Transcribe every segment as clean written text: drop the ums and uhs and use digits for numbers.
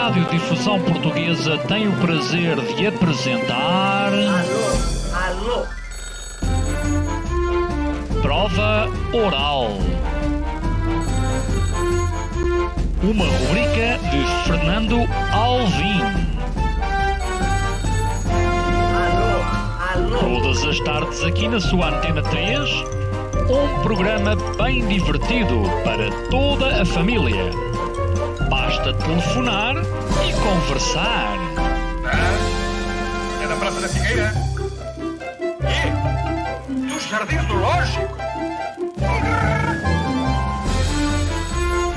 Radiodifusão Portuguesa tem o prazer de apresentar... Alô? Prova Oral. Uma rubrica de Fernando Alvim. Alô? Todas as tardes aqui na sua Antena 3, um programa bem divertido para toda a família. Basta telefonar e conversar. É da Praça da Figueira? E dos Jardins do Lógico?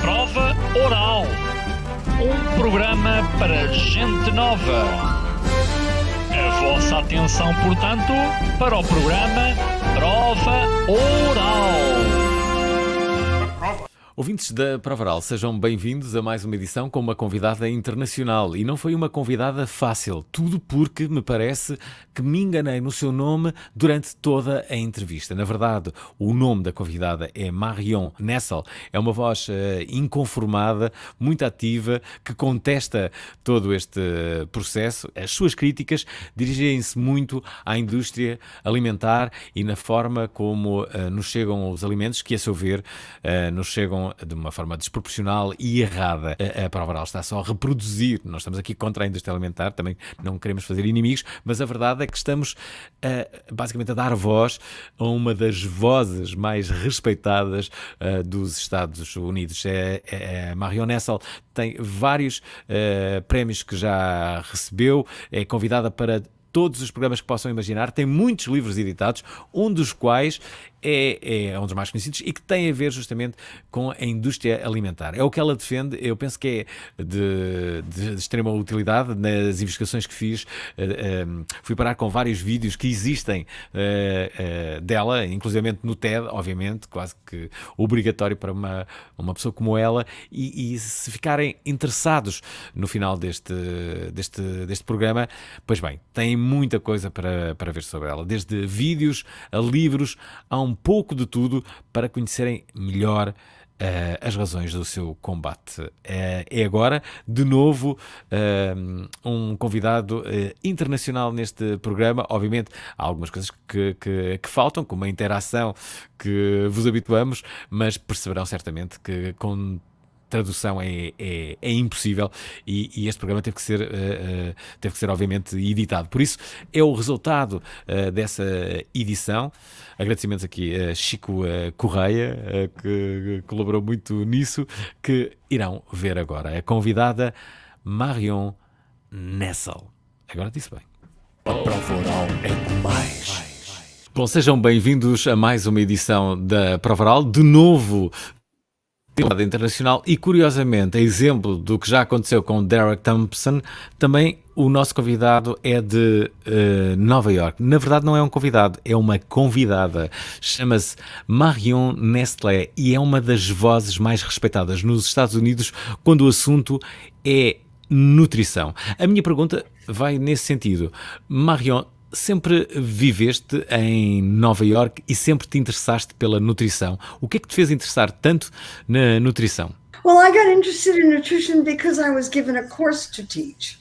Prova Oral. Um programa para gente nova. A vossa atenção, portanto, para o programa Prova Oral. Ouvintes da Prova Oral, sejam bem-vindos a mais uma edição com uma convidada internacional. E não foi uma convidada fácil, tudo porque me parece que me enganei no seu nome durante toda a entrevista. Na verdade, o nome da convidada é Marion Nessel. É uma voz inconformada, muito ativa, que contesta todo este processo. As suas críticas dirigem-se muito à indústria alimentar e na forma como nos chegam os alimentos, que a seu ver nos chegam de uma forma desproporcional e errada. A Prova Oral está só a reproduzir. Nós estamos aqui contra a indústria alimentar, também não queremos fazer inimigos, mas a verdade é que estamos basicamente a dar voz a uma das vozes mais respeitadas dos Estados Unidos. A Marion Nessel tem vários prémios que já recebeu, é convidada para todos os programas que possam imaginar, tem muitos livros editados, um dos quais é um dos mais conhecidos e que tem a ver justamente com a indústria alimentar. É o que ela defende, eu penso que é de extrema utilidade. Nas investigações que fiz, fui parar com vários vídeos que existem dela, inclusivamente no TED, obviamente, quase que obrigatório para uma pessoa como ela, e se ficarem interessados no final deste programa, pois bem, tem muita coisa para ver sobre ela, desde vídeos a livros, a um pouco de tudo para conhecerem melhor as razões do seu combate. É agora, de novo, um convidado internacional neste programa. Obviamente, há algumas coisas que faltam, como a interação que vos habituamos, mas perceberão certamente que com tradução é impossível e este programa teve que ser obviamente editado. Por isso é o resultado dessa edição. Agradecimentos aqui a Chico Correia, que colaborou muito nisso, que irão ver agora. A convidada Marion Nessel. Agora disse bem. A Prova Oral é demais. Bom, sejam bem-vindos a mais uma edição da Prova Oral. De novo, internacional, e curiosamente, a exemplo do que já aconteceu com Derek Thompson, também o nosso convidado é de Nova York. Na verdade não é um convidado, é uma convidada. Chama-se Marion Nessel e é uma das vozes mais respeitadas nos Estados Unidos quando o assunto é nutrição. A minha pergunta vai nesse sentido. Marion, sempre viveste em Nova York e sempre te interessaste pela nutrição. O que é que te fez interessar tanto na nutrição? Well, I got interested in nutrition because I was given a course to teach.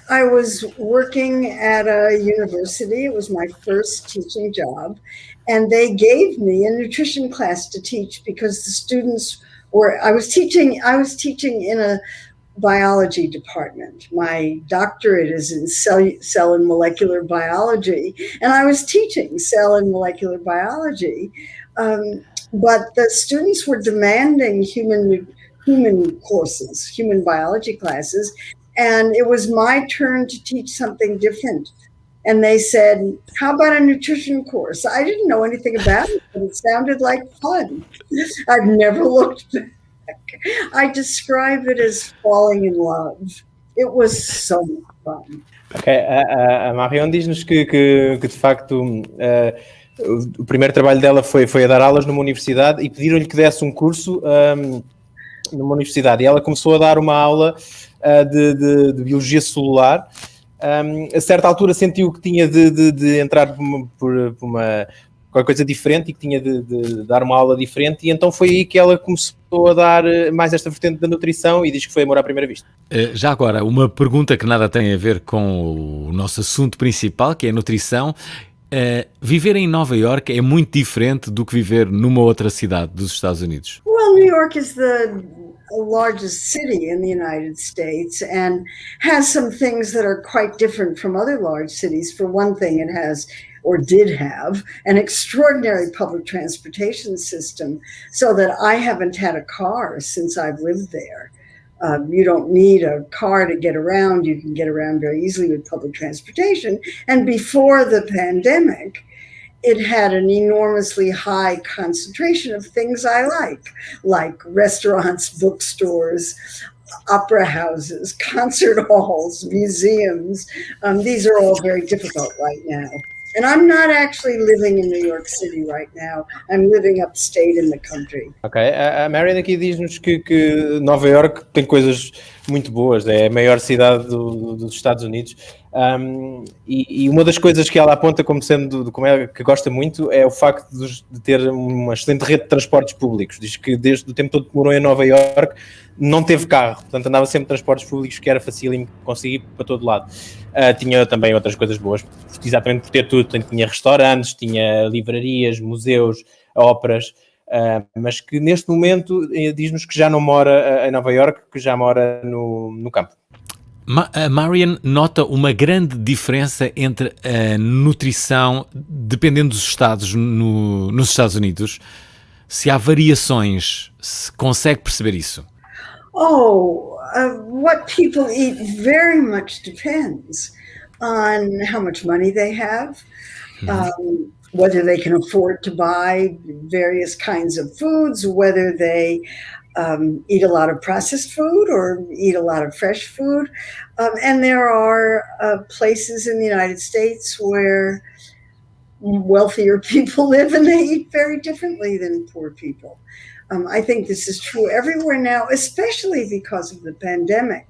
I was working at a university. It was my first teaching job. And they gave me a nutrition class to teach because the students I was teaching in a biology department. My doctorate is in cell and molecular biology, and I was teaching cell and molecular biology. But the students were demanding human courses, human biology classes, and it was my turn to teach something different. And they said, how about a nutrition course? I didn't know anything about it, but it sounded like fun. I've never looked back. I describe it as falling in love. It was so fun. Ok, a Marion diz-nos que de facto o primeiro trabalho dela foi a dar aulas numa universidade e pediram-lhe que desse um curso numa universidade. E ela começou a dar uma aula de biologia celular. A certa altura sentiu que tinha de entrar por uma qualquer coisa diferente e que tinha de dar uma aula diferente, e então foi aí que ela começou a dar mais esta vertente da nutrição e diz que foi amor à primeira vista. Já agora, uma pergunta que nada tem a ver com o nosso assunto principal, que é a nutrição. Viver em Nova Iorque é muito diferente do que viver numa outra cidade dos Estados Unidos? Well, New York is the largest city in the United States and has some things that are quite different from other large cities. For one thing, it has or did have an extraordinary public transportation system so that I haven't had a car since I've lived there. You don't need a car to get around. You can get around very easily with public transportation. And before the pandemic, it had an enormously high concentration of things I like restaurants, bookstores, opera houses, concert halls, museums. These are all very difficult right now. And I'm not actually living in New York City right now. I'm living upstate in the country. Ok, a Marian aqui diz-nos que Nova Iorque tem coisas muito boas, é a maior cidade dos Estados Unidos, e uma das coisas que ela aponta como sendo, como é que gosta muito, é o facto de ter uma excelente rede de transportes públicos. Diz que desde o tempo todo que morou em Nova Iorque não teve carro, portanto andava sempre em transportes públicos, que era facílimo conseguir ir para todo lado. Tinha também outras coisas boas, exatamente por ter tudo. Portanto, tinha restaurantes, tinha livrarias, museus, óperas, mas que neste momento diz-nos que já não mora em Nova Iorque, que já mora no campo. A Marian nota uma grande diferença entre a nutrição dependendo dos estados nos Estados Unidos. Se há variações, se consegue perceber isso? What people eat very much depends on how much money they have, whether they can afford to buy various kinds of foods, whether they eat a lot of processed food or eat a lot of fresh food. And there are places in the United States where wealthier people live and they eat very differently than poor people. I think this is true everywhere now, especially because of the pandemic.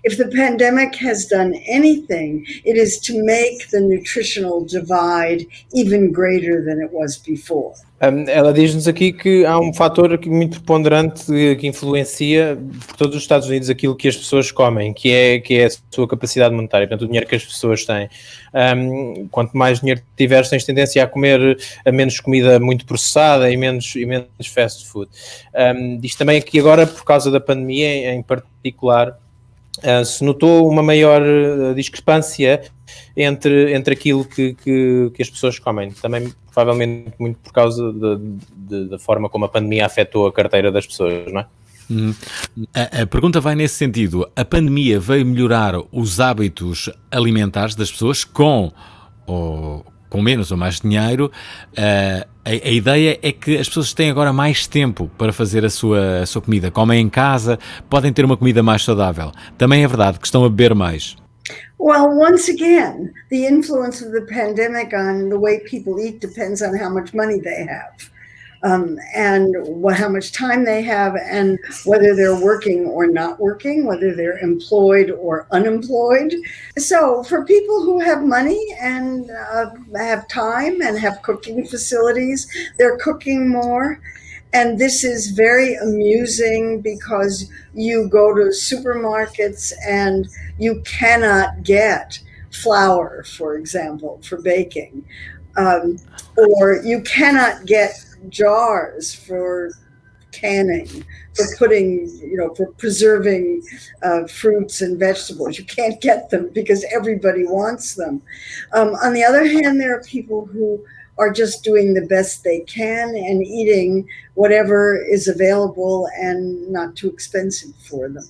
If the pandemic has done anything, it is to make the nutritional divide even greater than it was before. Ela diz-nos aqui que há um fator muito preponderante que influencia por todos os Estados Unidos aquilo que as pessoas comem, que é a sua capacidade monetária, portanto o dinheiro que as pessoas têm. Quanto mais dinheiro tiveres, tens tendência a comer a menos comida muito processada e menos fast food. Diz também que agora, por causa da pandemia em particular, se notou uma maior discrepância entre aquilo que as pessoas comem. Também, provavelmente, muito por causa da forma como a pandemia afetou a carteira das pessoas, não é? A pergunta vai nesse sentido. A pandemia veio melhorar os hábitos alimentares das pessoas com menos ou mais dinheiro. A ideia é que as pessoas têm agora mais tempo para fazer a sua comida. Comem em casa, podem ter uma comida mais saudável. Também é verdade que estão a beber mais. Well, once again, the influence of the pandemic on the way people eat depends on how much money they have. And how much time they have, and whether they're working or not working, whether they're employed or unemployed. So for people who have money and have time and have cooking facilities, they're cooking more. And this is very amusing because you go to supermarkets and you cannot get flour, for example, for baking. Or you cannot get jars for canning, for putting, for preserving fruits and vegetables. You can't get them because everybody wants them. On the other hand, there are people who are just doing the best they can and eating whatever is available and not too expensive for them.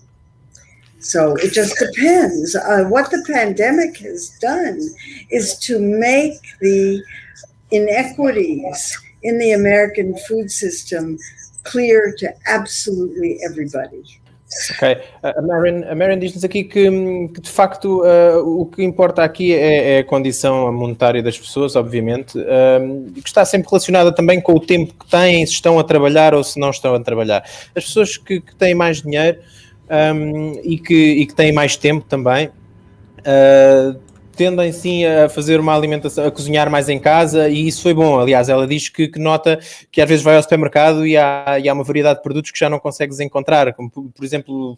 So it just depends. What the pandemic has done is to make the inequities in the American food system clear to absolutely everybody. Ok, a Marian diz-nos aqui que de facto o que importa aqui é a condição monetária das pessoas, obviamente, que está sempre relacionada também com o tempo que têm, se estão a trabalhar ou se não estão a trabalhar. As pessoas que têm mais dinheiro e que têm mais tempo também tendem sim a fazer uma alimentação, a cozinhar mais em casa, e isso foi bom. Aliás, ela diz que nota que às vezes vai ao supermercado e há uma variedade de produtos que já não consegues encontrar, como por exemplo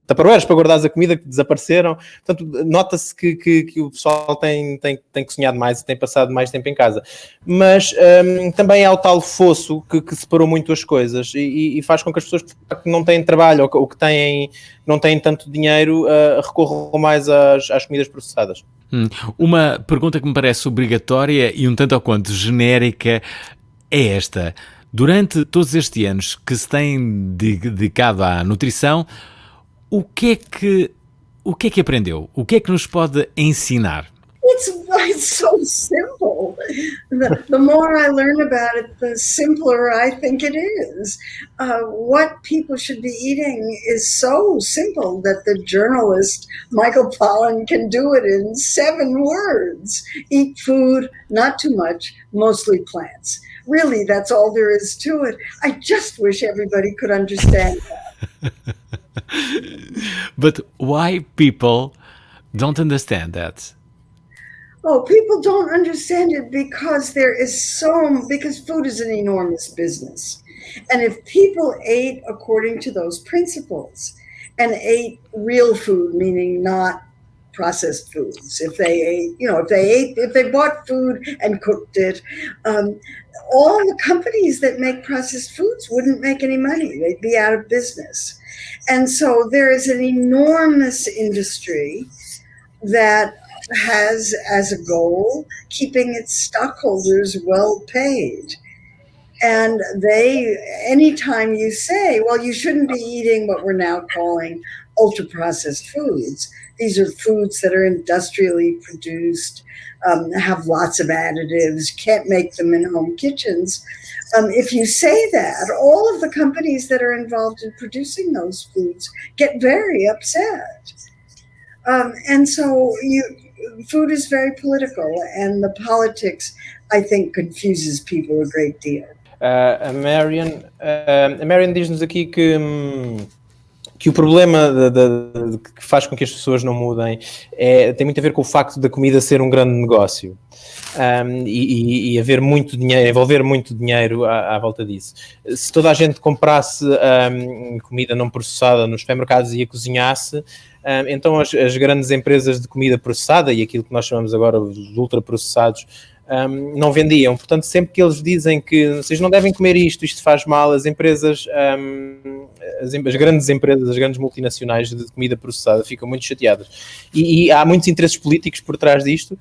tupperwares para guardares a comida que desapareceram. Portanto, nota-se que o pessoal tem cozinhado mais e tem passado mais tempo em casa. Mas também há o tal fosso que separou muito as coisas e faz com que as pessoas que não têm trabalho ou que não têm tanto dinheiro recorram mais às comidas processadas. Uma pergunta que me parece obrigatória e um tanto ou quanto genérica é esta. Durante todos estes anos que se tem dedicado à nutrição, o que é que aprendeu? O que é que nos pode ensinar? It's so simple. The more I learn about it, the simpler I think it is. What people should be eating is so simple that the journalist Michael Pollan can do it in 7 words. Eat food, not too much, mostly plants. Really, that's all there is to it. I just wish everybody could understand that. But why people don't understand that? Oh, people don't understand it because because food is an enormous business. And if people ate according to those principles and ate real food, meaning not processed foods, if they bought food and cooked it, all the companies that make processed foods wouldn't make any money. They'd be out of business. And so there is an enormous industry that has as a goal keeping its stockholders well paid. And anytime you say, well, you shouldn't be eating what we're now calling ultra-processed foods. These are foods that are industrially produced, have lots of additives, can't make them in home kitchens. If you say that, all of the companies that are involved in producing those foods get very upset. And so food is very political, and the politics, I think, confuses people a great deal. A Marian diz-nos aqui que o problema que faz com que as pessoas não mudem tem muito a ver com o facto da comida ser um grande negócio e haver muito dinheiro, envolver muito dinheiro à volta disso. Se toda a gente comprasse comida não processada nos supermercados e a cozinhasse, então as grandes empresas de comida processada e aquilo que nós chamamos agora de ultraprocessados não vendiam. Portanto, sempre que eles dizem que vocês não devem comer isto faz mal, as empresas, as grandes empresas, as grandes multinacionais de comida processada ficam muito chateadas. E há muitos interesses políticos por trás disto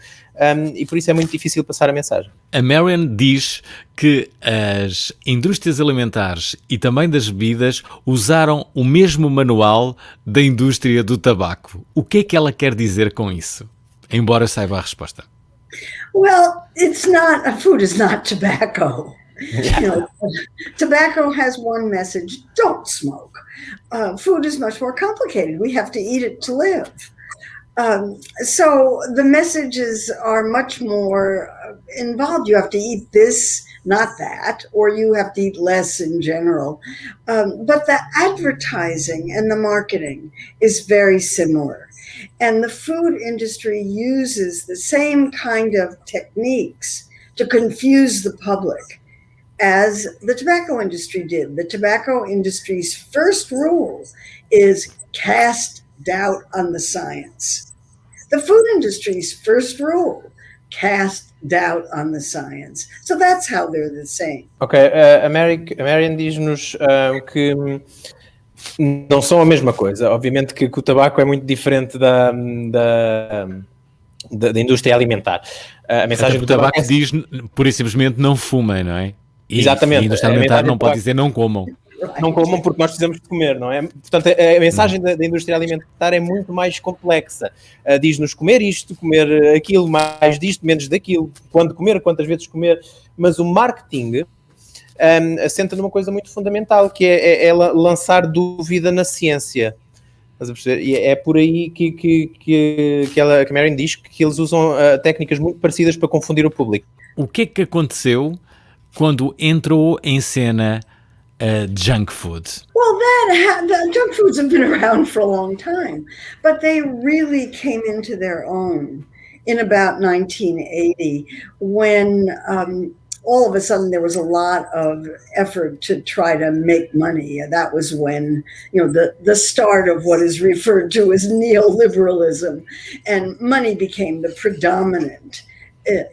e por isso é muito difícil passar a mensagem. A Marian diz que as indústrias alimentares e também das bebidas usaram o mesmo manual da indústria do tabaco. O que é que ela quer dizer com isso? Embora saiba a resposta. Well, food is not tobacco. Tobacco has one message: don't smoke. Food is much more complicated. We have to eat it to live. So the messages are much more involved. You have to eat this, not that, or you have to eat less in general. But the advertising and the marketing is very similar. And the food industry uses the same kind of techniques to confuse the public as the tobacco industry did. The tobacco industry's first rule is cast doubt on the science. The food industry's first rule, cast doubt on the science. So that's how they're the same. Ok, a Marian diz-nos que não são a mesma coisa. Obviamente que o tabaco é muito diferente da indústria alimentar. A mensagem do tabaco diz, pura e simplesmente, não fumem, não é? Exatamente. E a indústria alimentar não pode dizer não comam. Não comam porque nós precisamos de comer, não é? Portanto, a mensagem da indústria alimentar é muito mais complexa. Diz-nos comer isto, comer aquilo, mais disto, menos daquilo, quando comer, quantas vezes comer. Mas o marketing assenta numa coisa muito fundamental, que é lançar dúvida na ciência. Estás a perceber? E é por aí que a Marian diz que eles usam técnicas muito parecidas para confundir o público. O que é que aconteceu quando entrou em cena junk food? Well, the junk foods have been around for a long time, but they really came into their own in about 1980 when all of a sudden there was a lot of effort to try to make money. That was when, the start of what is referred to as neoliberalism, and money became the predominant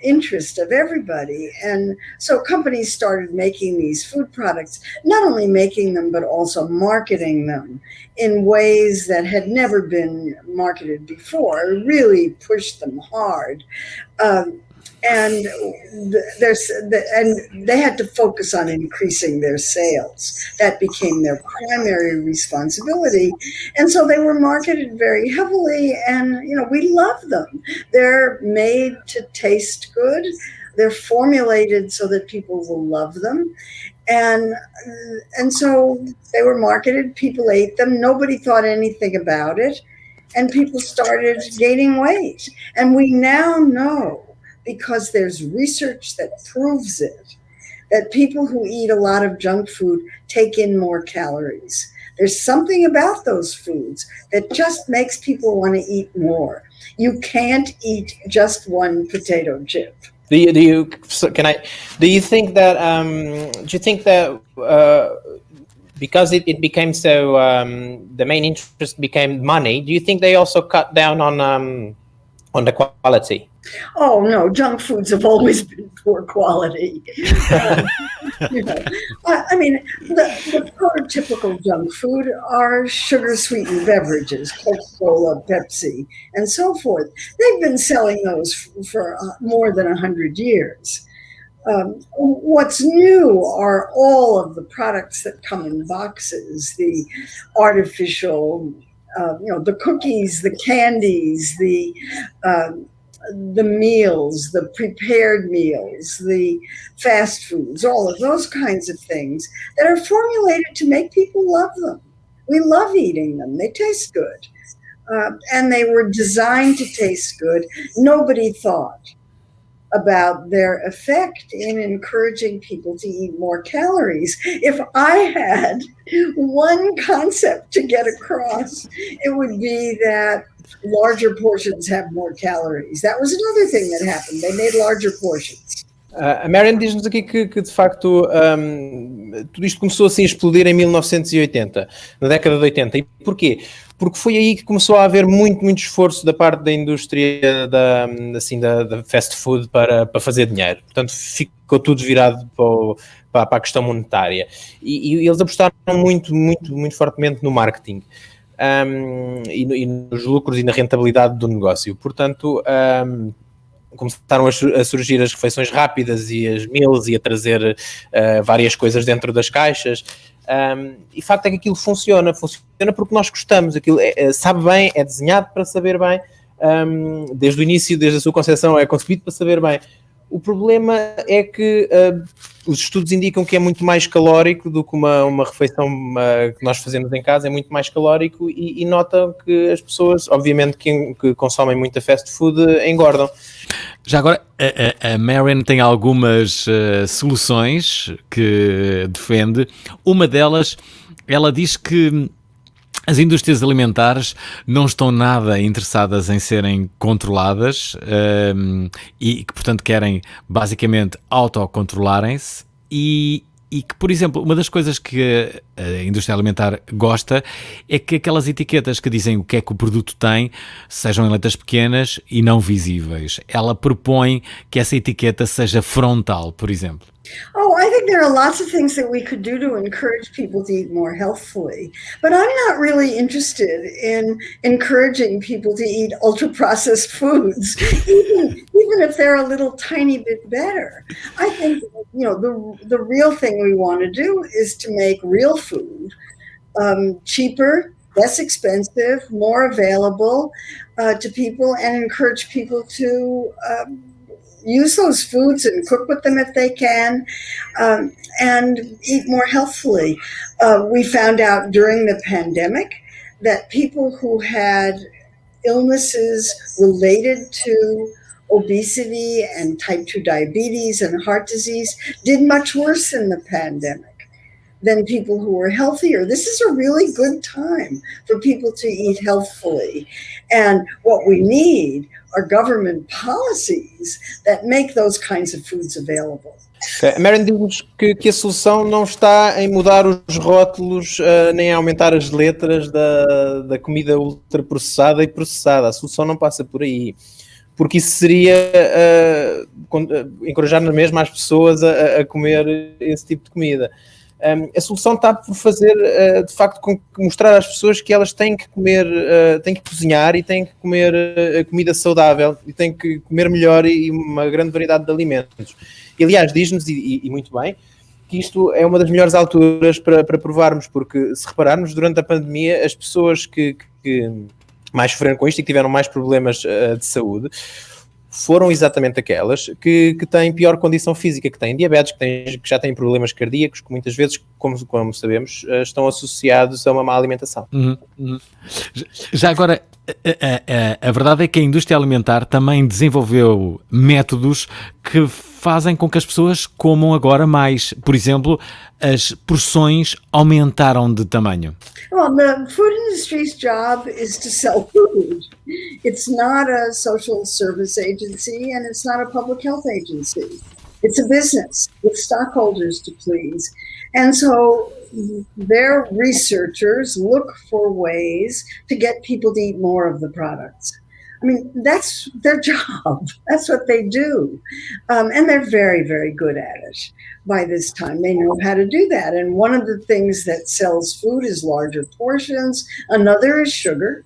interest of everybody. And so companies started making these food products, not only making them, but also marketing them in ways that had never been marketed before, really pushed them hard. And they had to focus on increasing their sales. That became their primary responsibility. And so they were marketed very heavily, and, we love them. They're made to taste good. They're formulated so that people will love them. And so they were marketed, people ate them, nobody thought anything about it, and people started gaining weight. And we now know, because there's research that proves it, that people who eat a lot of junk food take in more calories. There's something about those foods that just makes people want to eat more. You can't eat just one potato chip. Do you think that because it became so, the main interest became money, do you think they also cut down on the quality? Oh, no, junk foods have always been poor quality. I mean, the prototypical junk food are sugar-sweetened beverages, Coca-Cola, Pepsi, and so forth. They've been selling those for more than 100 years. What's new are all of the products that come in boxes, the artificial, the cookies, the candies, the meals, the prepared meals, the fast foods, all of those kinds of things that are formulated to make people love them. We love eating them. They taste good. And they were designed to taste good. Nobody thought about their effect in encouraging people to eat more calories. If I had one concept to get across, it would be that larger portions have more calories. That was another thing that happened. They made larger portions. A Marion diz-nos aqui que de facto tudo isto começou assim a explodir em 1980, na década de 80. E porquê? Porque foi aí que começou a haver muito esforço da parte da indústria da fast food para fazer dinheiro. Portanto, ficou tudo virado para a questão monetária. E eles apostaram muito fortemente no marketing. E nos lucros e na rentabilidade do negócio. Portanto, começaram a surgir as refeições rápidas e as meals e a trazer várias coisas dentro das caixas. E o facto é que aquilo funciona porque nós gostamos. Aquilo sabe bem, é desenhado para saber bem, desde o início, desde a sua concepção, é concebido para saber bem. O problema é que os estudos indicam que é muito mais calórico do que uma refeição que nós fazemos em casa, é muito mais calórico e notam que as pessoas, obviamente, que consomem muita fast food, engordam. Já agora, a Marion tem algumas soluções que defende. Uma delas, ela diz que as indústrias alimentares não estão nada interessadas em serem controladas e que, portanto, querem basicamente autocontrolarem-se e que, por exemplo, uma das coisas que a indústria alimentar gosta é que aquelas etiquetas que dizem o que é que o produto tem sejam em letras pequenas e não visíveis. Ela propõe que essa etiqueta seja frontal, por exemplo. Oh, I think there are lots of things that we could do to encourage people to eat more healthfully. But I'm not really interested in encouraging people to eat ultra-processed foods, even if they're a little tiny bit better. I think, the real thing we want to do is to make real food cheaper, less expensive, more available to people, and encourage people to use those foods and cook with them if they can, and eat more healthfully. We found out during the pandemic that people who had illnesses related to obesity and type 2 diabetes and heart disease did much worse in the pandemic than people who are healthier. This is a really good time for people to eat healthfully. And what we need are government policies that make those kinds of foods available. A Marion diz-nos que a solução não está em mudar os rótulos nem em aumentar as letras da comida ultraprocessada e processada. A solução não passa por aí, porque isso seria encorajar mesmo as pessoas a comer esse tipo de comida. A solução está por fazer, de facto, mostrar às pessoas que elas têm que comer, têm que cozinhar e têm que comer comida saudável e têm que comer melhor e uma grande variedade de alimentos. E, aliás, diz-nos, e muito bem, que isto é uma das melhores alturas para provarmos, porque se repararmos, durante a pandemia, as pessoas que mais sofreram com isto e que tiveram mais problemas de saúde foram exatamente aquelas que têm pior condição física, que têm diabetes, que já têm problemas cardíacos, que muitas vezes, como sabemos, estão associados a uma má alimentação. Já agora, a verdade é que a indústria alimentar também desenvolveu métodos que fazem com que as pessoas comam agora mais. Por exemplo, as porções aumentaram de tamanho. Well, the food industry's job is to sell food. It's not a social service agency and it's not a public health agency. It's a business with stockholders to please. And so their researchers look for ways to get people to eat more of the products. I mean, that's their job. That's what they do. And they're very, very good at it by this time. They know how to do that. And one of the things that sells food is larger portions. Another is sugar.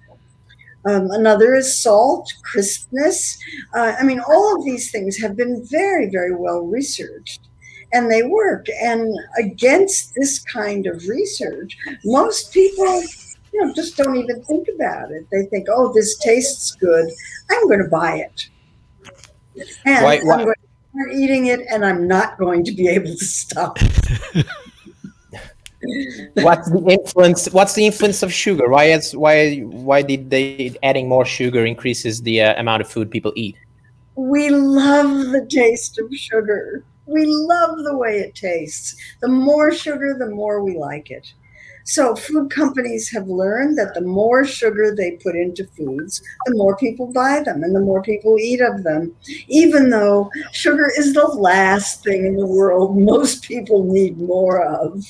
Another is salt, crispness. I mean, all of these things have been very, very well researched. And they work. And against this kind of research, most people just don't even think about it. They think, oh, this tastes good. I'm going to buy it. And I'm going to start eating it, and I'm not going to be able to stop. What's the influence of sugar? Why did they adding more sugar increases the amount of food people eat? We love the taste of sugar. We love the way it tastes. The more sugar, the more we like it. So food companies have learned that the more sugar they put into foods, the more people buy them and the more people eat of them, even though sugar is the last thing in the world most people need more of.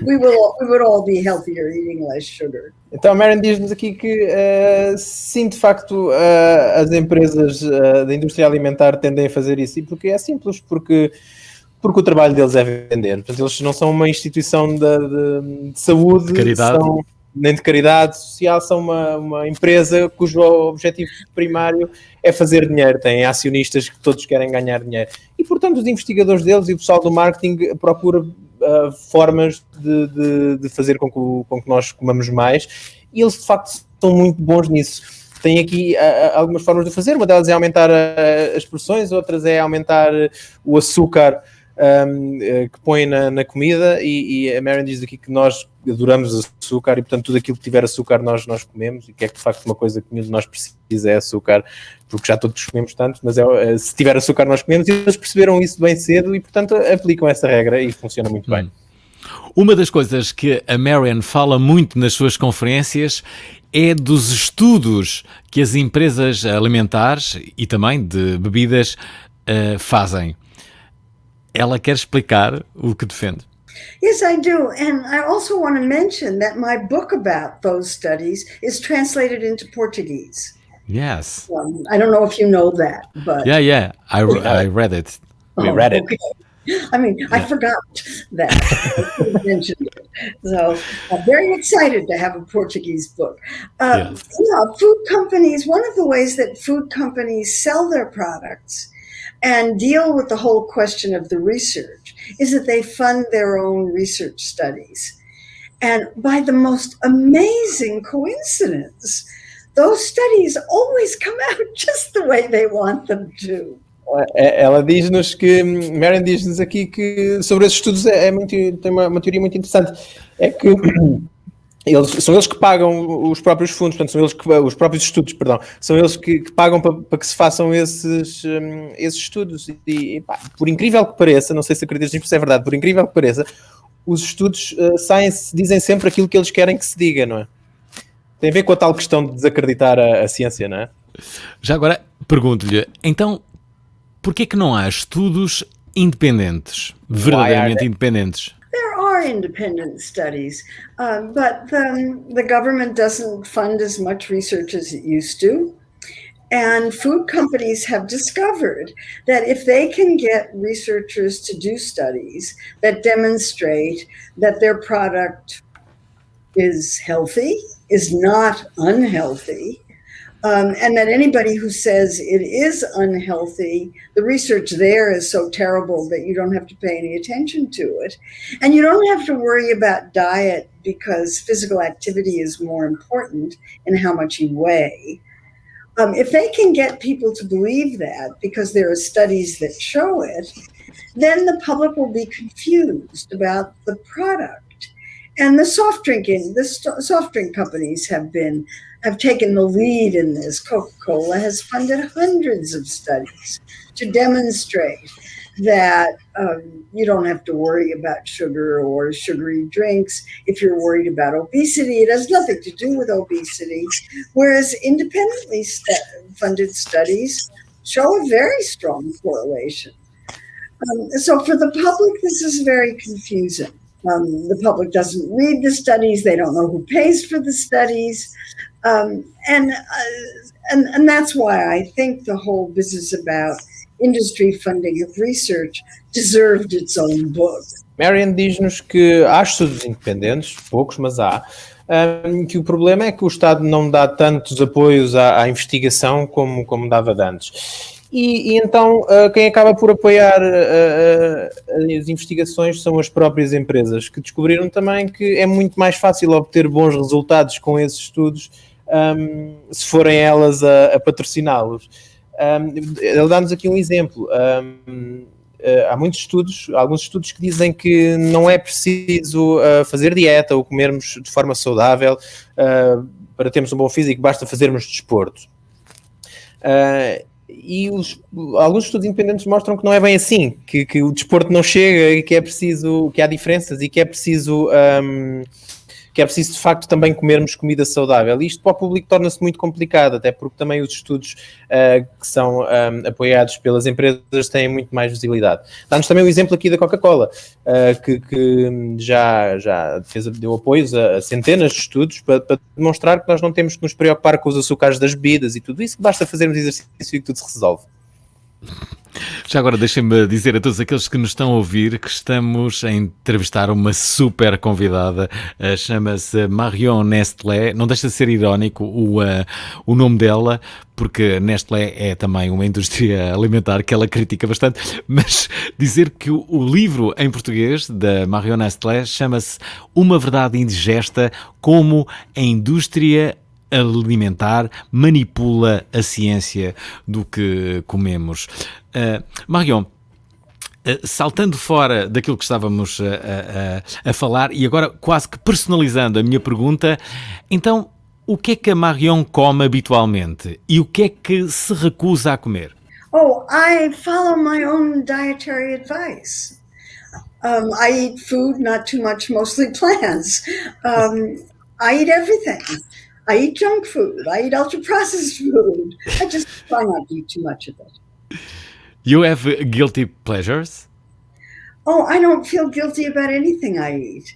We would all be healthier eating less sugar. Então a Marion diz-nos aqui que sim, de facto, as empresas da indústria alimentar tendem a fazer isso, e porque é simples, porque o trabalho deles é vender. Portanto, eles não são uma instituição de saúde, nem de caridade social, são uma empresa cujo objetivo primário é fazer dinheiro. Têm acionistas que todos querem ganhar dinheiro. E, portanto, os investigadores deles e o pessoal do marketing procura formas de fazer com que nós comamos mais, e eles, de facto, são muito bons nisso. Tem aqui algumas formas de fazer. Uma delas é aumentar as porções, outras é aumentar o açúcar que põe na comida, e a Marion diz aqui que nós adoramos açúcar e, portanto, tudo aquilo que tiver açúcar nós comemos, e que é que, de facto, uma coisa que nenhum de nós precisa é açúcar, porque já todos comemos tanto, mas se tiver açúcar nós comemos, e eles perceberam isso bem cedo e, portanto, aplicam essa regra e funciona muito bem. Uma das coisas que a Marion fala muito nas suas conferências é dos estudos que as empresas alimentares e também de bebidas fazem. Ela quer explicar o que defende. Yes, I do. And I also want to mention that my book about those studies is translated into Portuguese. Yes. I don't know if you know that, but... Yeah. I read it. We read it. Okay. I mean, I forgot that. I mentioned it. So I'm very excited to have a Portuguese book. Food companies, one of the ways that food companies sell their products and deal with the whole question of the research is that they fund their own research studies. And by the most amazing coincidence, those studies always come out just the way they want them to. Ela diz-nos que, Marion diz-nos aqui que sobre esses estudos tem uma teoria muito interessante. É que são eles que pagam os próprios fundos, portanto, são eles que, os próprios estudos, perdão, são eles que pagam para que se façam esses estudos. E por incrível que pareça, não sei se acreditas nisso, é verdade, por incrível que pareça, os estudos dizem sempre aquilo que eles querem que se diga, não é? Tem a ver com a tal questão de desacreditar a ciência, não é? Já agora, pergunto-lhe, então, porquê que não há estudos independentes, verdadeiramente independentes? There are independent studies, but the government doesn't fund as much research as it used to. And food companies have discovered that if they can get researchers to do studies that demonstrate that their product is healthy, is not unhealthy, and that anybody who says it is unhealthy, the research there is so terrible that you don't have to pay any attention to it. And you don't have to worry about diet because physical activity is more important in how much you weigh. If they can get people to believe that because there are studies that show it, then the public will be confused about the product. And the soft drink companies have taken the lead in this. Coca-Cola has funded hundreds of studies to demonstrate that you don't have to worry about sugar or sugary drinks if you're worried about obesity. It has nothing to do with obesity, whereas independently funded studies show a very strong correlation. So for the public, this is very confusing. The public doesn't read the studies. They don't know who pays for the studies. And that's why I think the whole business about industry funding of research deserved its own book. Marion diz-nos que há estudos independentes, poucos, mas há, que o problema é que o Estado não dá tantos apoios à investigação como dava de antes. E então quem acaba por apoiar as investigações são as próprias empresas, que descobriram também que é muito mais fácil obter bons resultados com esses estudos se forem elas a patrociná-los. Ele dá-nos aqui um exemplo. Há muitos estudos, alguns estudos que dizem que não é preciso fazer dieta ou comermos de forma saudável para termos um bom físico, basta fazermos desporto. E alguns estudos independentes mostram que não é bem assim, que o desporto não chega e que é preciso, que há diferenças e que é preciso de facto também comermos comida saudável. E isto para o público torna-se muito complicado, até porque também os estudos que são apoiados pelas empresas têm muito mais visibilidade. Dá-nos também o exemplo aqui da Coca-Cola, que já deu apoios a centenas de estudos para demonstrar que nós não temos que nos preocupar com os açúcares das bebidas e tudo isso, que basta fazermos exercício e que tudo se resolve. Já agora deixem-me dizer a todos aqueles que nos estão a ouvir que estamos a entrevistar uma super convidada, chama-se Marion Nestlé. Não deixa de ser irónico o nome dela, porque Nestlé é também uma indústria alimentar que ela critica bastante, mas dizer que o livro em português da Marion Nestlé chama-se Uma Verdade Indigesta, como a indústria alimentar manipula a ciência do que comemos. Marion, saltando fora daquilo que estávamos a falar e agora quase que personalizando a minha pergunta, então o que é que a Marion come habitualmente e o que é que se recusa a comer? Oh, I follow my own dietary advice. I eat food, not too much, mostly plants. I eat everything. I eat junk food. I eat ultra-processed food. I just try not to eat too much of it. You have guilty pleasures? Oh, I don't feel guilty about anything I eat.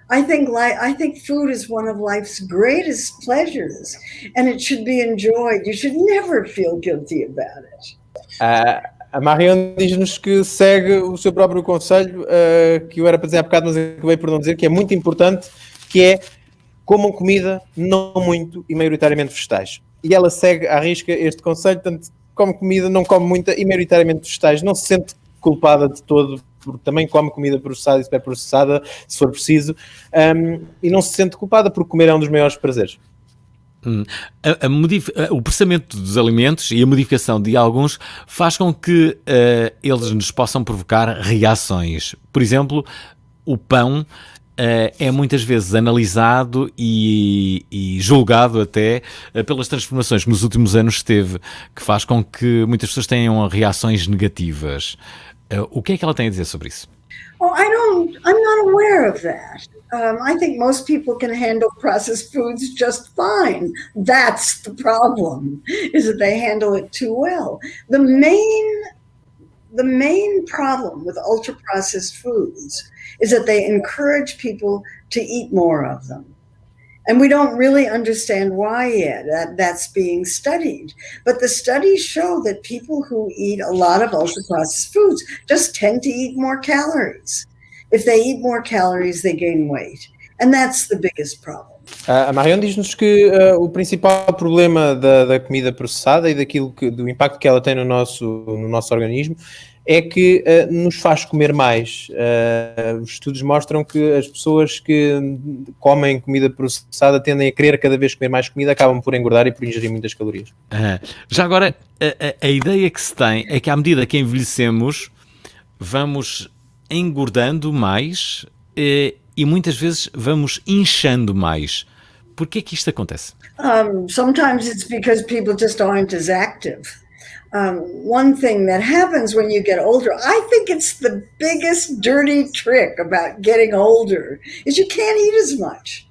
I think food is one of life's greatest pleasures, and it should be enjoyed. You should never feel guilty about it. A Marion diz-nos que segue o seu próprio conselho, que eu era para dizer há bocado, mas acabei por não dizer, que é muito importante, que é comam comida, não muito e maioritariamente vegetais. E ela segue à risca este conselho, portanto, come comida, não come muita e maioritariamente vegetais. Não se sente culpada de todo, porque também come comida processada e super processada, se for preciso, e não se sente culpada porque comer é um dos maiores prazeres. O processamento dos alimentos e a modificação de alguns faz com que eles nos possam provocar reações. Por exemplo, o pão é muitas vezes analisado e julgado até pelas transformações que nos últimos anos teve, que faz com que muitas pessoas tenham reações negativas. O que é que ela tem a dizer sobre isso? Oh, I'm not not aware of that. I think most people can handle processed foods just fine. That's the problem, is that they handle it too well. The main problem with ultra-processed foods is that they encourage people to eat more of them. And we don't really understand why yet. That's being studied. But the studies show that people who eat a lot of ultra-processed foods just tend to eat more calories. If they eat more calories, they gain weight. And that's the biggest problem. A Marion diz-nos que o principal problema da comida processada e do impacto que ela tem no nosso organismo é que nos faz comer mais. Os estudos mostram que as pessoas que comem comida processada tendem a querer cada vez comer mais comida, acabam por engordar e por ingerir muitas calorias. Já agora, a ideia que se tem é que à medida que envelhecemos, vamos engordando mais e muitas vezes vamos inchando mais. Por que é que isto acontece? Sometimes it's because people just aren't as active. One thing that happens when you get older, I think it's the biggest dirty trick about getting older, is you can't eat as much.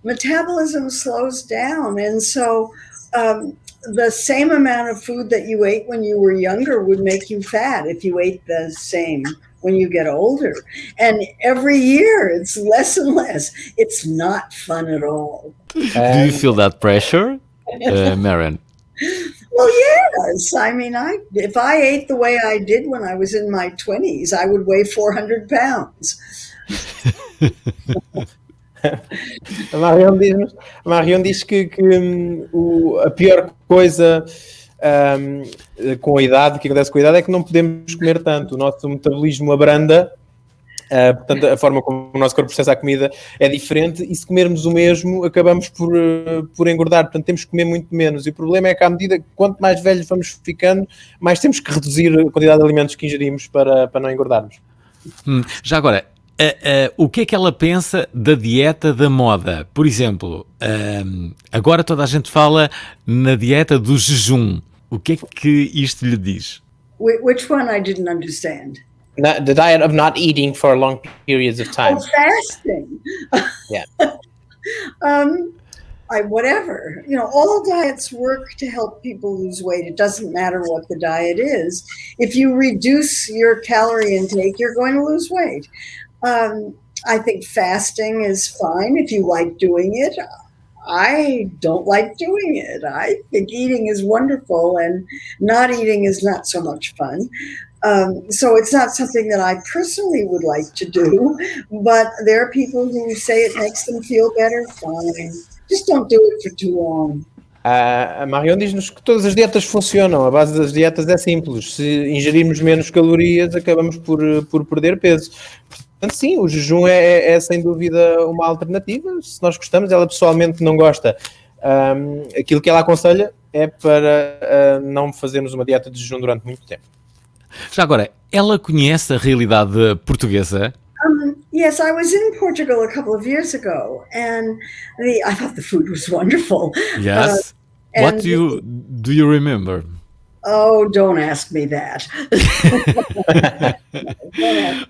Metabolism slows down, and so the same amount of food that you ate when you were younger would make you fat if you ate the same when you get older. And every year it's less and less. It's not fun at all. Do you feel that pressure, Marion? Well, yes. I mean, if I ate the way I did when I was in my 20s, I would weigh 400 pounds. A Marion diz que a pior coisa com a idade, que acontece com a idade, é que não podemos comer tanto. O nosso metabolismo abranda, portanto a forma como o nosso corpo processa a comida é diferente, e se comermos o mesmo acabamos por engordar, portanto temos que comer muito menos. E o problema é que à medida que quanto mais velhos vamos ficando, mais temos que reduzir a quantidade de alimentos que ingerimos para não engordarmos. Já agora, o que é que ela pensa da dieta da moda? Por exemplo, agora toda a gente fala na dieta do jejum. O que é que isto lhe diz? Which one? I didn't understand. The diet of not eating for long periods of time. Oh, fasting. Yeah. Whatever. All diets work to help people lose weight. It doesn't matter what the diet is. If you reduce your calorie intake, you're going to lose weight. I think fasting is fine if you like doing it. I don't like doing it. I think eating is wonderful and not eating is not so much fun. So it's not something that I personally would like to do, but there are people who say it makes them feel better. Fine. Just don't do it for too long. A Marion diz-nos que todas as dietas funcionam. A base das dietas é simples. Se ingerirmos menos calorias, acabamos por perder peso. Portanto, sim, o jejum é sem dúvida uma alternativa. Se nós gostamos, ela pessoalmente não gosta. Aquilo que ela aconselha é para não fazermos uma dieta de jejum durante muito tempo. Já agora, ela conhece a realidade portuguesa? Yes, I was in Portugal a couple of years ago, and I thought the food was wonderful. Yes. What do you remember? Oh, don't ask me that.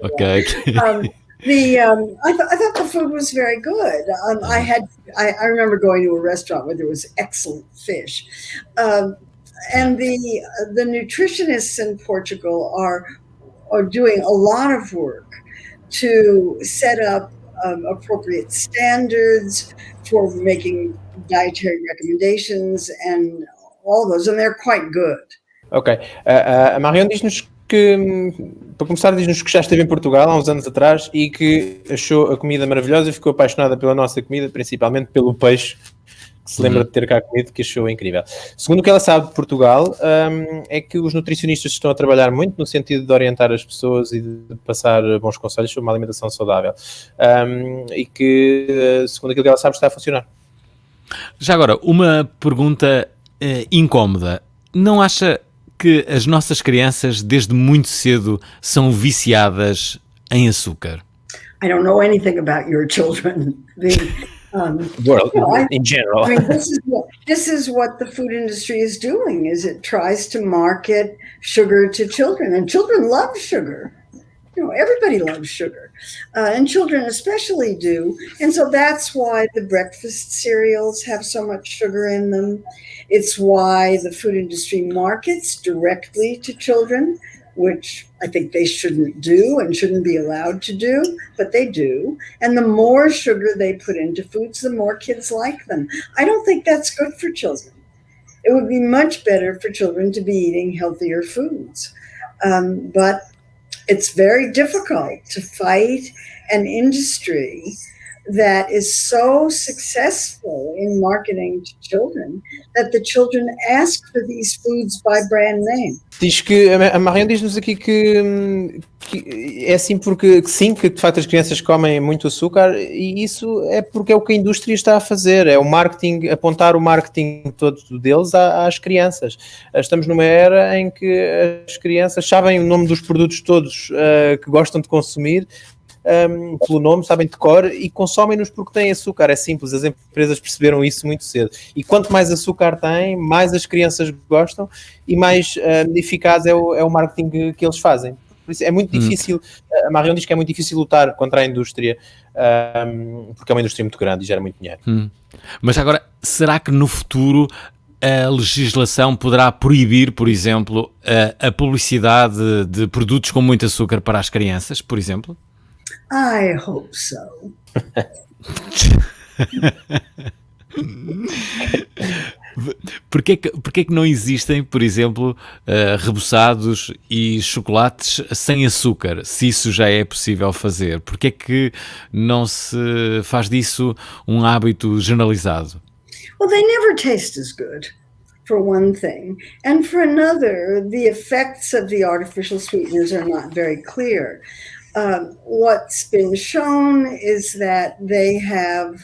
Okay. I thought the food was very good. I remember going to a restaurant where there was excellent fish, and the nutritionists in Portugal are doing a lot of work to set up appropriate standards for making dietary recommendations and all those, and they're quite good. Ok. A Marion diz-nos que, para começar, diz-nos que já esteve em Portugal há uns anos atrás e que achou a comida maravilhosa e ficou apaixonada pela nossa comida, principalmente pelo peixe, que se lembra de ter cá comido, que achou incrível. Segundo o que ela sabe de Portugal, é que os nutricionistas estão a trabalhar muito no sentido de orientar as pessoas e de passar bons conselhos sobre uma alimentação saudável. E que, segundo aquilo que ela sabe, está a funcionar. Já agora, uma pergunta incómoda. Não acha que as nossas crianças, desde muito cedo, são viciadas em açúcar? I don't know anything about your children. Well, in general. I mean, this is what the food industry is doing, is it tries to market sugar to children, and children love sugar. everybody loves sugar, and children especially do. And so that's why the breakfast cereals have so much sugar in them. It's why the food industry markets directly to children, which I think they shouldn't do and shouldn't be allowed to do, but they do. And the more sugar they put into foods, the more kids like them. I don't think that's good for children. It would be much better for children to be eating healthier foods. But it's very difficult to fight an industry that is so successful in marketing to children that the children ask for these foods by brand name. Diz que a Marion diz-nos aqui que é assim porque sim, que de facto as crianças comem muito açúcar, e isso é porque é o que a indústria está a fazer, é o marketing, apontar o marketing todo deles às crianças. Estamos numa era em que as crianças sabem o nome dos produtos todos que gostam de consumir, pelo nome, sabem de cor e consomem-nos porque têm açúcar. É simples, as empresas perceberam isso muito cedo. E quanto mais açúcar tem, mais as crianças gostam e mais eficaz é o marketing que eles fazem. Por isso é muito difícil, a Marion diz que é muito difícil lutar contra a indústria, porque é uma indústria muito grande e gera muito dinheiro. Mas agora, será que no futuro a legislação poderá proibir, por exemplo, a publicidade de produtos com muito açúcar para as crianças, por exemplo? I hope so. Porquê que não existem, por exemplo, reboçados e chocolates sem açúcar, se isso já é possível fazer? Porquê que não se faz disso um hábito generalizado? Well, they never taste as good, for one thing. And for another, the effects of the artificial sweeteners are not very clear. What's been shown is that they have,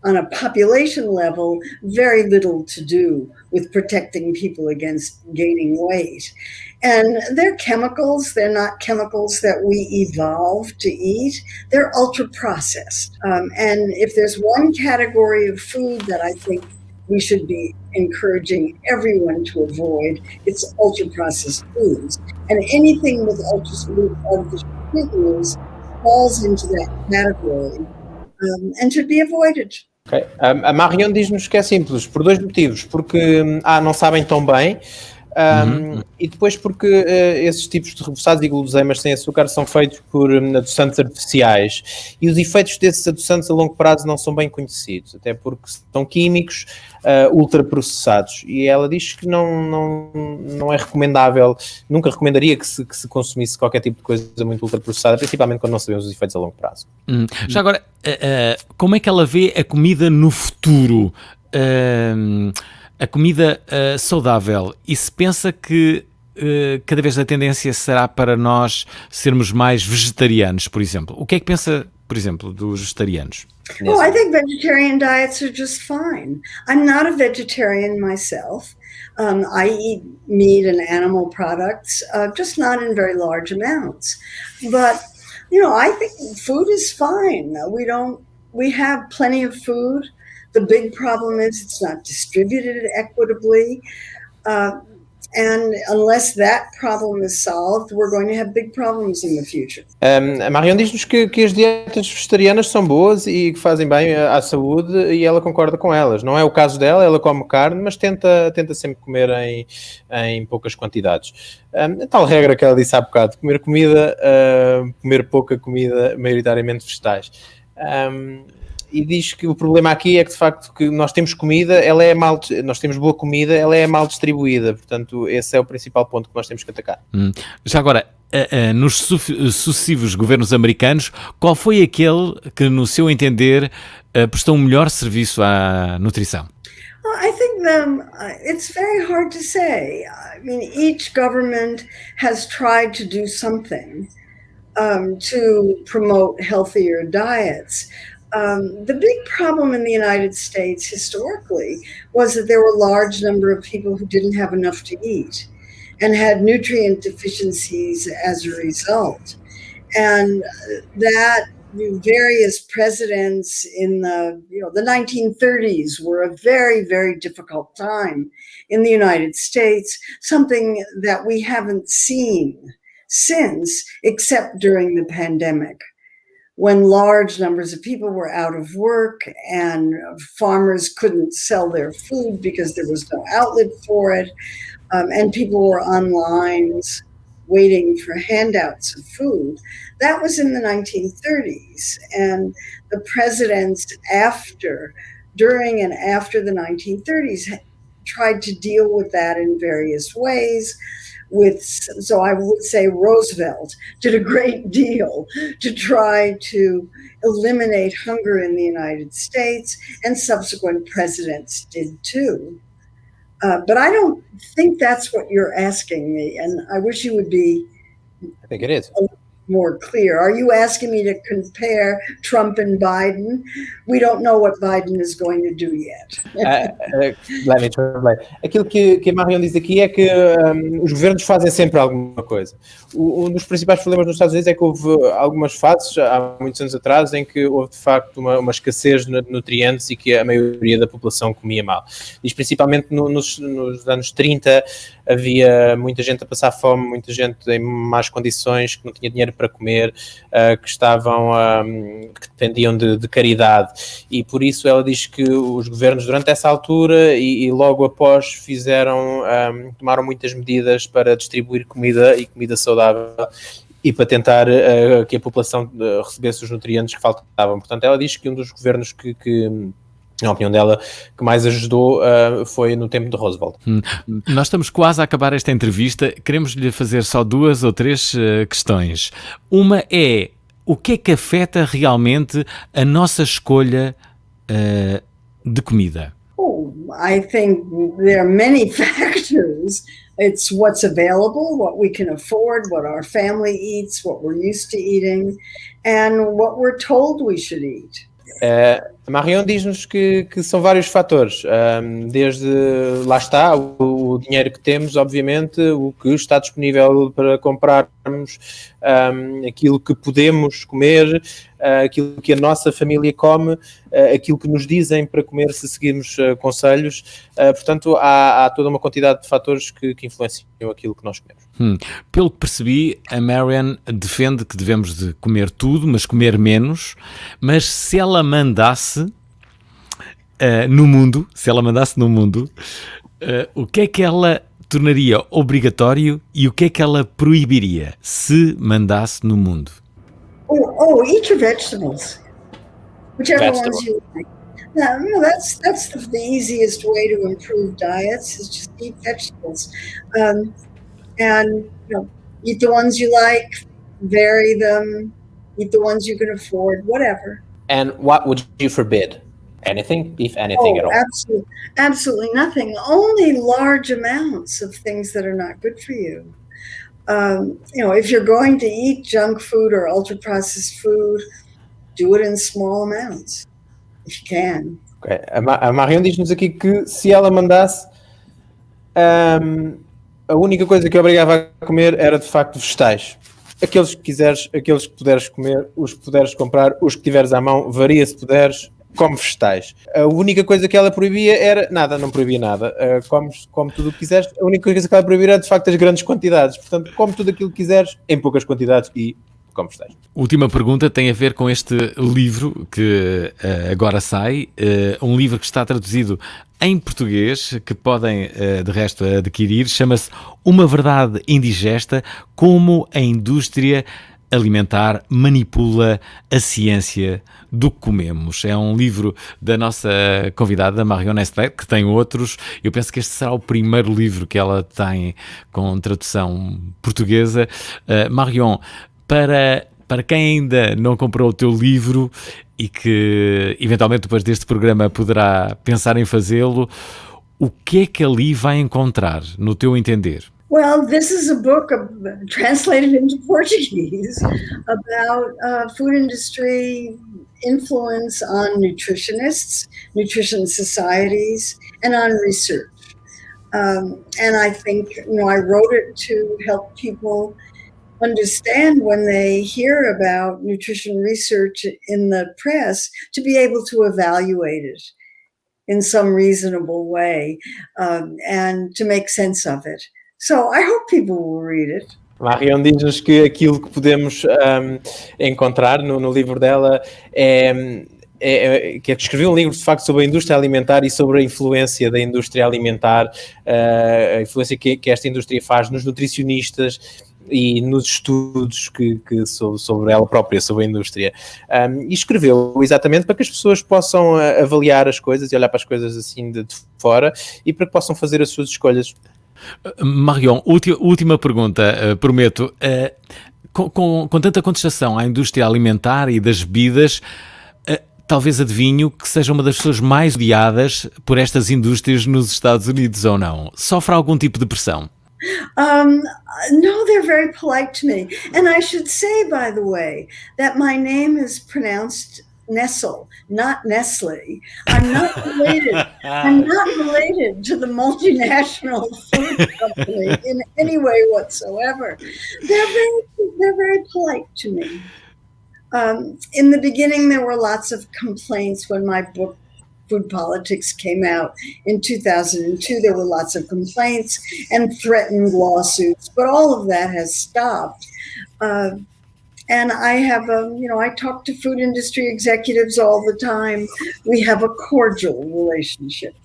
on a population level, very little to do with protecting people against gaining weight. And they're chemicals. They're not chemicals that we evolved to eat. They're ultra-processed. And if there's one category of food that I think we should be encouraging everyone to avoid, it's ultra-processed foods. And anything with artificial sweeteners falls into that category and should be avoided. Okay. A Marion diz-nos que é simples, por dois motivos. Porque não sabem tão bem, e depois porque esses tipos de reboçados e guloseimas sem açúcar são feitos por adoçantes artificiais e os efeitos desses adoçantes a longo prazo não são bem conhecidos, até porque são químicos ultraprocessados, e ela diz que não é recomendável, nunca recomendaria que se consumisse qualquer tipo de coisa muito ultraprocessada, principalmente quando não sabemos os efeitos a longo prazo. Já agora, como é que ela vê a comida no futuro? A comida saudável, e se pensa que cada vez a tendência será para nós sermos mais vegetarianos, por exemplo? O que é que pensa, por exemplo, dos vegetarianos? Oh, I think vegetarian diets are just fine. I'm not a vegetarian myself. I eat meat and animal products, just not in very large amounts. But, I think food is fine. We have plenty of food. The big problem is it's not distributed equitably. And unless that problem is solved, we're going to have big problems in the future. A Marion diz-nos que as dietas vegetarianas são boas e que fazem bem à saúde, e ela concorda com elas. Não é o caso dela, ela come carne, mas tenta sempre comer em poucas quantidades. A tal regra que ela disse há bocado, comer pouca comida, maioritariamente vegetais. E diz que o problema aqui é que, de facto, que nós temos comida, nós temos boa comida, ela é mal distribuída. Portanto, esse é o principal ponto que nós temos que atacar. Já agora, nos sucessivos governos americanos, qual foi aquele que, no seu entender, prestou um melhor serviço à nutrição? I think it's very hard to say. I mean, each government has tried to do something to promote healthier diets. The big problem in the United States historically was that there were a large number of people who didn't have enough to eat and had nutrient deficiencies as a result. And that various presidents in the 1930s were a very, very difficult time in the United States, something that we haven't seen since, except during the pandemic, when large numbers of people were out of work and farmers couldn't sell their food because there was no outlet for it, and people were on lines waiting for handouts of food. That was in the 1930s. And the presidents during and after the 1930s tried to deal with that in various ways. So I would say Roosevelt did a great deal to try to eliminate hunger in the United States, and subsequent presidents did too. But I don't think that's what you're asking me, and I wish you would be I think it is. more clear. Are you asking me to compare Trump and Biden? We don't know what Biden is going to do yet. Let me translate. Aquilo que a Marion diz aqui é que os governos fazem sempre alguma coisa. Um dos principais problemas nos Estados Unidos é que houve algumas fases, há muitos anos atrás, em que houve de facto uma escassez de nutrientes e que a maioria da população comia mal. Diz principalmente nos anos 30 havia muita gente a passar fome, muita gente em más condições, que não tinha dinheiro para comer, que dependiam de caridade, e por isso ela diz que os governos durante essa altura e logo após tomaram muitas medidas para distribuir comida e comida saudável e para tentar que a população recebesse os nutrientes que faltavam. Portanto, ela diz que um dos governos que na opinião dela, que mais ajudou foi no tempo de Roosevelt. Nós estamos quase a acabar esta entrevista. Queremos lhe fazer só 2 ou 3 questões. Uma é: o que é que afeta realmente a nossa escolha de comida? Oh, I think there are many factors. It's what's available, what we can afford, what our family eats, what we're used to eating, and what we're told we should eat. A Marion diz-nos que são vários fatores, desde, lá está, o dinheiro que temos, obviamente, o que está disponível para comprarmos, aquilo que podemos comer, aquilo que a nossa família come, aquilo que nos dizem para comer se seguirmos conselhos. Portanto, há toda uma quantidade de fatores que influenciam aquilo que nós comemos. Pelo que percebi, a Marion defende que devemos de comer tudo, mas comer menos. Mas se ela mandasse no mundo, o que é que ela tornaria obrigatório e o que é que ela proibiria se mandasse no mundo? Eat your vegetables, whichever ones you like. No, that's the easiest way to improve diets, is just eat vegetables. And eat the ones you like, vary them, eat the ones you can afford, whatever. And what would you forbid? Anything, if anything at all? Absolutely nothing. Only large amounts of things that are not good for you. If you're going to eat junk food or ultra-processed food, do it in small amounts, if you can. Okay. A Marion diz-nos aqui que se ela mandasse, a única coisa que obrigava a comer era de facto vegetais. Aqueles que quiseres, aqueles que puderes comer, os que puderes comprar, os que tiveres à mão, varia se puderes, come vegetais. A única coisa que ela proibia era nada, não proibia nada. Come tudo o que quiseres. A única coisa que ela proibia era de facto as grandes quantidades. Portanto, come tudo aquilo que quiseres em poucas quantidades e come vegetais. Última pergunta tem a ver com este livro que agora sai, um livro que está traduzido em português, que podem de resto adquirir, chama-se Uma Verdade Indigesta, como a indústria alimentar manipula a ciência do que comemos. É um livro da nossa convidada Marion Nestlé, que tem outros. Eu penso que este será o primeiro livro que ela tem com tradução portuguesa. Marion, para quem ainda não comprou o teu livro e que eventualmente depois deste programa poderá pensar em fazê-lo, o que é que ali vai encontrar, no teu entender? Well, this is a book translated into Portuguese about food industry influence on nutritionists, nutrition societies, and on research. And I think, I wrote it to help people understand when they hear about nutrition research in the press, to be able to evaluate it in some reasonable way, and to make sense of it. So I hope people will read it. Marion diz-nos que aquilo que podemos encontrar no livro dela que escreveu um livro de facto sobre a indústria alimentar e sobre a influência da indústria alimentar, a influência que esta indústria faz nos nutricionistas e nos estudos sobre ela própria, sobre a indústria. E escreveu exatamente para que as pessoas possam avaliar as coisas e olhar para as coisas assim de fora e para que possam fazer as suas escolhas. Marion, última pergunta, prometo. Com tanta contestação à indústria alimentar e das bebidas, talvez adivinho que seja uma das pessoas mais odiadas por estas indústrias nos Estados Unidos, ou não? Sofre algum tipo de pressão? No, they're very polite to me. And I should say, by the way, that my name is pronounced Nestle, not Nestle. I'm not related to the multinational food company in any way whatsoever. They're very polite to me. In the beginning, there were lots of complaints when my book Food Politics came out in 2002. There were lots of complaints and threatened lawsuits, but all of that has stopped. And I have I talk to food industry executives all the time. We have a cordial relationship.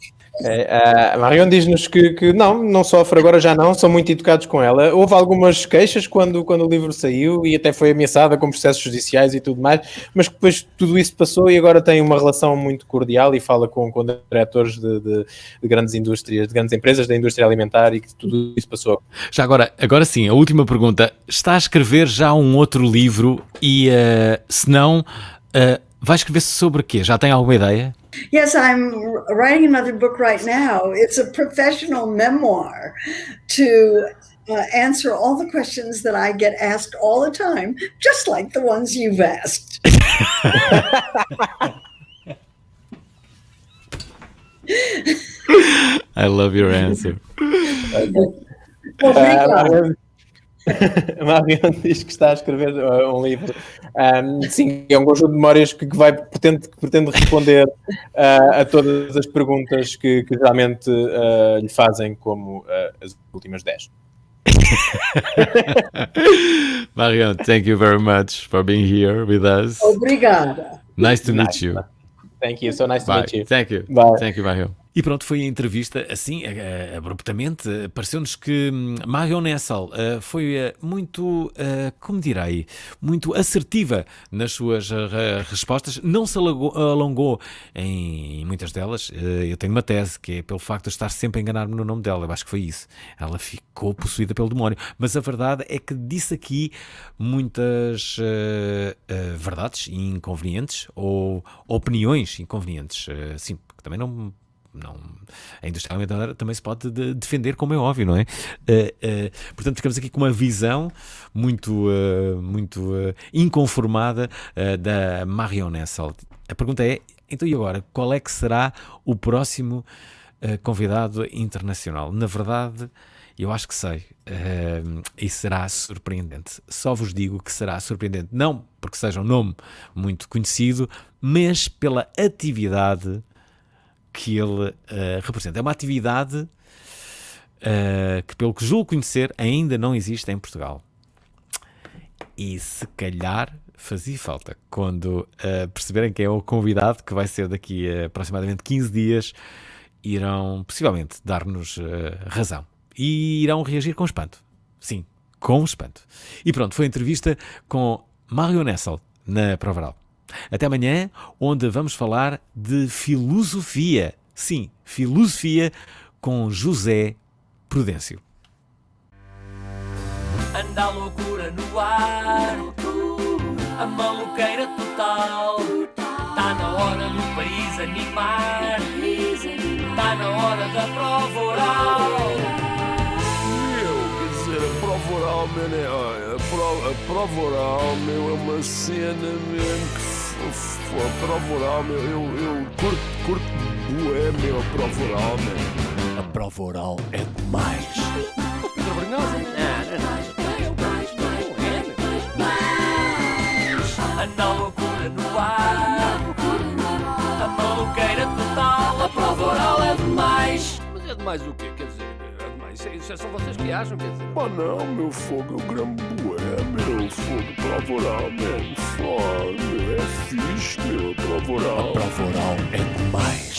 A Marion diz-nos que não sofre, agora já não, são muito educados com ela. Houve algumas queixas quando o livro saiu e até foi ameaçada com processos judiciais e tudo mais, mas depois tudo isso passou e agora tem uma relação muito cordial e fala com diretores de grandes indústrias, de grandes empresas da indústria alimentar e que tudo isso passou. Já agora sim, a última pergunta. Está a escrever já um outro livro e, se não, vai escrever sobre o quê? Já tem alguma ideia? Yes, I'm writing another book right now. It's a professional memoir to answer all the questions that I get asked all the time, just like the ones you've asked. I love your answer. A Marion diz que está a escrever um livro. Sim, é um conjunto de memórias que pretende responder a todas as perguntas que geralmente lhe fazem, como as últimas 10. Marion, thank you very much for being here with us. Obrigada. Nice to meet you. Thank you, so nice to meet you. Thank you. Bye. Thank you, Marion. E pronto, foi a entrevista, assim, abruptamente. Pareceu-nos que Marion Nestle foi muito, como direi, muito assertiva nas suas respostas. Não se alongou em muitas delas. Eu tenho uma tese, que é pelo facto de estar sempre a enganar-me no nome dela. Eu acho que foi isso. Ela ficou possuída pelo demónio. Mas a verdade é que disse aqui muitas verdades inconvenientes ou opiniões inconvenientes. Sim, porque também não, a indústria alimentar também se pode defender, como é óbvio, não é? Portanto, ficamos aqui com uma visão muito inconformada da Marion Nestle. A pergunta é, então e agora? Qual é que será o próximo convidado internacional? Na verdade, eu acho que sei, e será surpreendente. Só vos digo que será surpreendente, não porque seja um nome muito conhecido, mas pela atividade que ele representa. É uma atividade que, pelo que julgo conhecer, ainda não existe em Portugal. E se calhar fazia falta. Quando perceberem quem é o convidado, que vai ser daqui a aproximadamente 15 dias, irão possivelmente dar-nos razão. E irão reagir com espanto. Sim, com espanto. E pronto, foi a entrevista com Marion Nestle na Provaral. Até amanhã, onde vamos falar de filosofia. Sim, filosofia com José Prudêncio. Anda a loucura no ar, a maluqueira total. Tá na hora do país animar, tá na hora da prova oral. Quer dizer, a prova oral, a prova oral, meu, é uma cena mesmo que a prova oral, meu, eu curto bué, meu, a prova oral, meu. A prova oral é demais. O Pedro Brunhosa? Não é nada. Anda a loucura no ar, a maluqueira total. A prova oral é demais. Mas é demais o quê? Quer dizer, é demais. Isso acha? São vocês que acham, quer dizer. Pá, não, meu fogo, é o grande bué, meu fogo, prova oral, man, foda, meu, é fixe, meu, prova oral. A prova oral é demais.